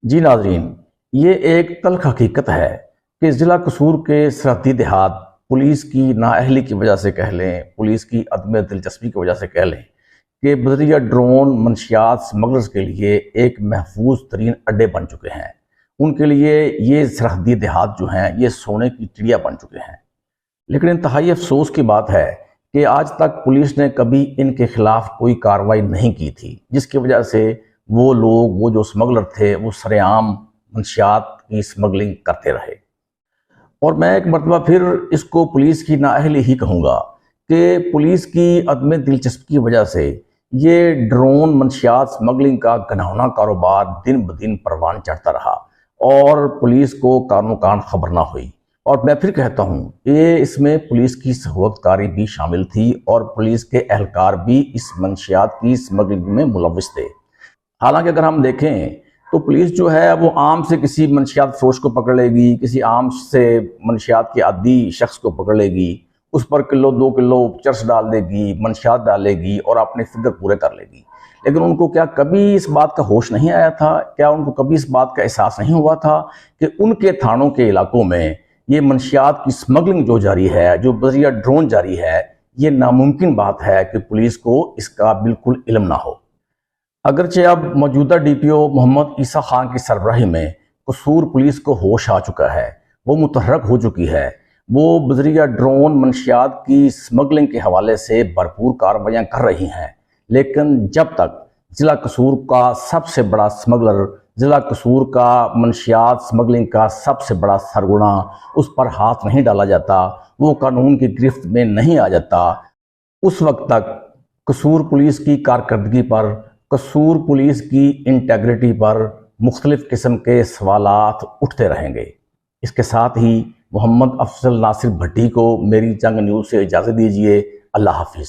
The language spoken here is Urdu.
جی ناظرین، یہ ایک تلخ حقیقت ہے کہ ضلع قصور کے سرحدی دیہات پولیس کی نااہلی کی وجہ سے کہہ لیں، پولیس کی عدم دلچسپی کی وجہ سے کہہ لیں کہ بذریعہ ڈرون منشیات سمگلرز کے لیے ایک محفوظ ترین اڈے بن چکے ہیں۔ ان کے لیے یہ سرحدی دیہات جو ہیں یہ سونے کی چڑیا بن چکے ہیں۔ لیکن انتہائی افسوس کی بات ہے کہ آج تک پولیس نے کبھی ان کے خلاف کوئی کارروائی نہیں کی تھی، جس کی وجہ سے وہ لوگ، وہ جو سمگلر تھے، وہ سرے عام منشیات کی سمگلنگ کرتے رہے۔ اور میں ایک مرتبہ پھر اس کو پولیس کی نااہلی ہی کہوں گا کہ پولیس کی عدم دلچسپی کی وجہ سے یہ ڈرون منشیات سمگلنگ کا گھناؤنا کاروبار دن بدن پروان چڑھتا رہا اور پولیس کو کانوں کان خبر نہ ہوئی۔ اور میں پھر کہتا ہوں کہ اس میں پولیس کی سہولت کاری بھی شامل تھی اور پولیس کے اہلکار بھی اس منشیات کی سمگلنگ میں ملوث تھے۔ حالانکہ اگر ہم دیکھیں تو پولیس جو ہے وہ عام سے کسی منشیات فروش کو پکڑ لے گی، کسی عام سے منشیات کے عادی شخص کو پکڑ لے گی، اس پر کلو 2 کلو چرس ڈال دے گی، منشیات ڈالے گی اور اپنے فگر پورے کر لے گی۔ لیکن ان کو کیا کبھی اس بات کا ہوش نہیں آیا تھا؟ کیا ان کو کبھی اس بات کا احساس نہیں ہوا تھا کہ ان کے تھانوں کے علاقوں میں یہ منشیات کی سمگلنگ جو جاری ہے، جو بذریعہ ڈرون جاری ہے، یہ ناممکن بات ہے کہ پولیس کو اس کا بالکل علم نہ ہو۔ اگرچہ اب موجودہ ڈی پی او محمد عیسیٰ خان کی سربراہی میں قصور پولیس کو ہوش آ چکا ہے، وہ متحرک ہو چکی ہے، وہ بذریعہ ڈرون منشیات کی سمگلنگ کے حوالے سے بھرپور کارروائیاں کر رہی ہیں، لیکن جب تک ضلع قصور کا سب سے بڑا سمگلر، ضلع قصور کا منشیات سمگلنگ کا سب سے بڑا سرغنہ اس پر ہاتھ نہیں ڈالا جاتا، وہ قانون کی گرفت میں نہیں آ جاتا، اس وقت تک قصور پولیس کی کارکردگی پر، قصور پولیس کی انٹیگریٹی پر مختلف قسم کے سوالات اٹھتے رہیں گے۔ اس کے ساتھ ہی محمد افضل ناصر بھٹی کو میری جنگ نیوز سے اجازت دیجیے۔ اللہ حافظ۔